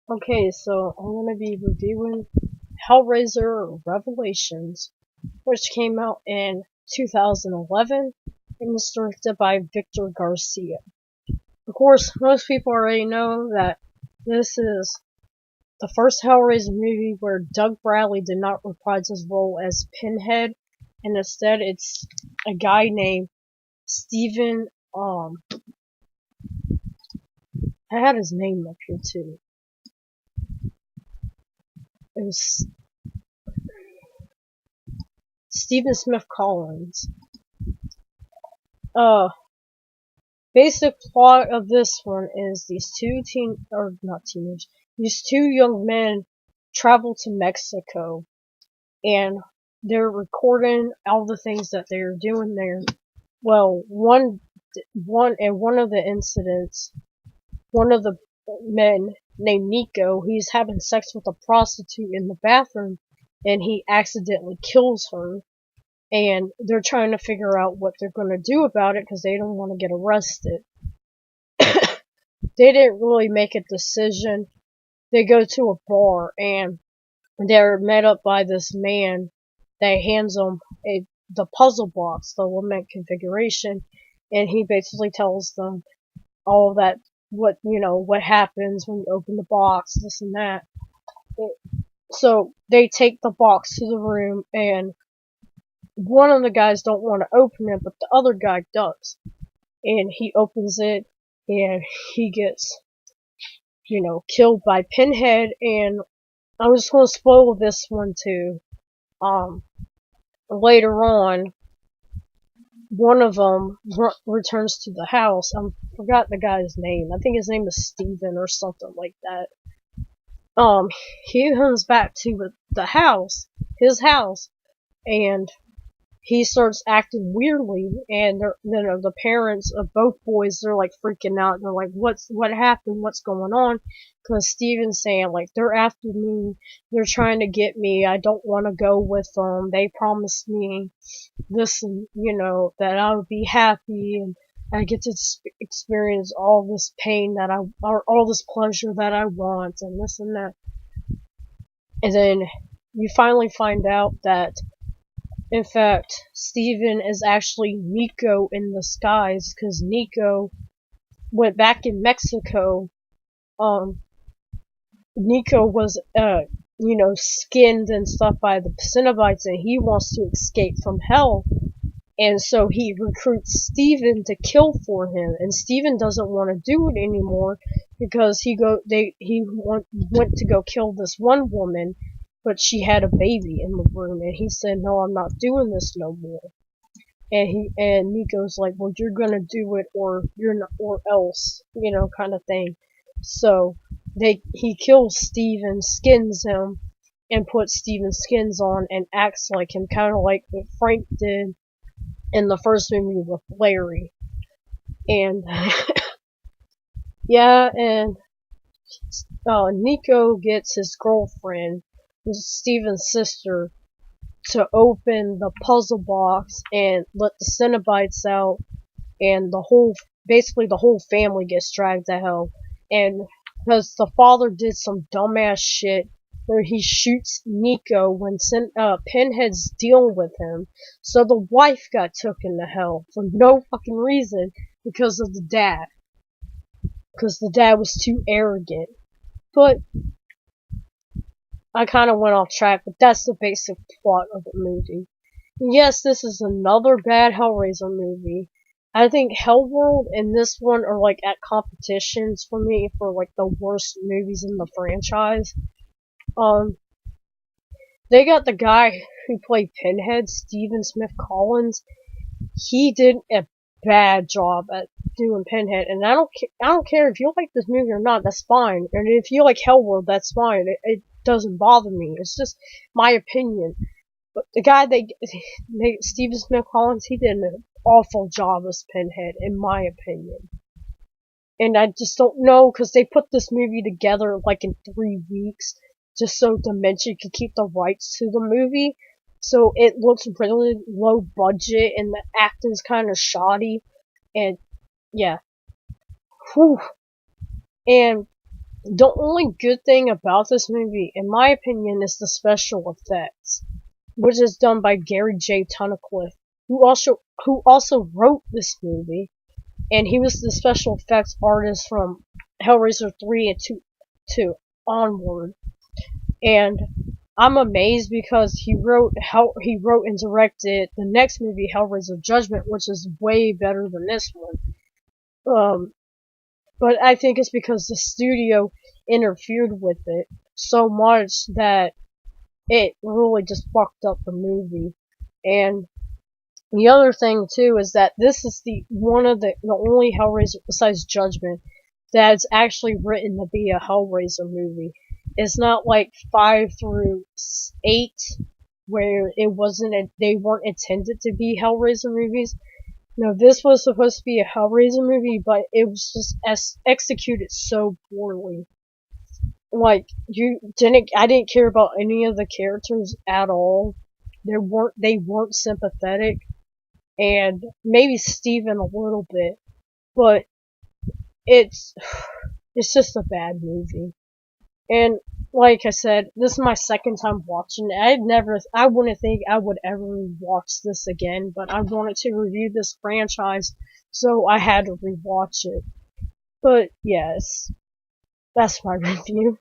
Okay, so I'm gonna be reviewing Hellraiser Revelations, which came out in 2011 and was directed by Victor Garcia. Of course, most people already know that this is the first Hellraiser movie where Doug Bradley did not reprise his role as Pinhead, and instead it's a guy named Steven, I had his name up here too. It was Stephen Smith Collins. Uh, Basic plot of this one is these two young men travel to Mexico, and they're recording all the things that they're doing there. Well, one of the incidents, one of the men named Nico, he's having sex with a prostitute in the bathroom, and he accidentally kills her. And they're trying to figure out what they're going to do about it because they don't want to get arrested. They didn't really make a decision. They go to a bar and they're met up by this man that hands them the puzzle box, the lament configuration, and he basically tells them all that what happens when you open the box, this and that. So they take the box to the room, and one of the guys don't want to open it, but the other guy does, and he opens it, and he gets killed by Pinhead. And I'm just gonna spoil this one too. Later on, one of them returns to the house. I forgot the guy's name. I think his name is Steven or something like that. He comes back to the house, his house, and he starts acting weirdly, and the parents of both boys, they're like freaking out. They're like, what happened? What's going on? Because Steven's saying, like, they're after me. They're trying to get me. I don't want to go with them. They promised me this, and, that I would be happy, and I get to experience all this pain or all this pleasure that I want, and this and that. And then you finally find out that, in fact, Steven is actually Nico in disguise, because Nico went back in Mexico. Nico was, skinned and stuff by the Cenobites, and he wants to escape from hell. And so he recruits Steven to kill for him, and Steven doesn't want to do it anymore because he went to go kill this one woman, but she had a baby in the room, and he said, "No, I'm not doing this no more." And Nico's like, "Well, you're gonna do it, or you're not, or else," kind of thing. So he kills Steven, skins him, and puts Steven's skins on and acts like him, kind of like what Frank did in the first movie with Larry. And yeah, and Nico gets his girlfriend, Steven's sister, to open the puzzle box and let the Cenobites out, and basically the whole family gets dragged to hell. And because the father did some dumbass shit where he shoots Nico when Pinhead's dealing with him, so the wife got taken to hell for no fucking reason because of the dad. Because the dad was too arrogant. But I kind of went off track, but that's the basic plot of the movie. Yes, this is another bad Hellraiser movie. I think Hellworld and this one are like at competitions for me for like the worst movies in the franchise. They got the guy who played Pinhead, Stephen Smith Collins. He did a bad job at doing Pinhead, and I don't care if you like this movie or not. That's fine, and if you like Hellworld, that's fine. It doesn't bother me. It's just my opinion. But the guy Stephen Smith Collins, he did an awful job as Pinhead, in my opinion. And I just don't know, because they put this movie together like in 3 weeks, just so Dimension could keep the rights to the movie. So it looks really low budget, and the acting's kind of shoddy. And yeah. Whew. And The only good thing about this movie, in my opinion, is the special effects, which is done by Gary J. Tunnicliffe, who also wrote this movie, and he was the special effects artist from Hellraiser 3 and 2 onward. And I'm amazed because he wrote and directed the next movie, Hellraiser Judgment, which is way better than this one. But I think it's because the studio interfered with it so much that it really just fucked up the movie. And the other thing too is that this is the only Hellraiser besides Judgment that's actually written to be a Hellraiser movie. It's not like 5 through 8 where they weren't intended to be Hellraiser movies. No, this was supposed to be a Hellraiser movie, but it was just executed so poorly. Like I didn't care about any of the characters at all. They weren't sympathetic, and maybe Steven a little bit, but it's it's just a bad movie. And like I said, this is my second time watching it. I wouldn't think I would ever watch this again, but I wanted to review this franchise, so I had to rewatch it. But yes, that's my review.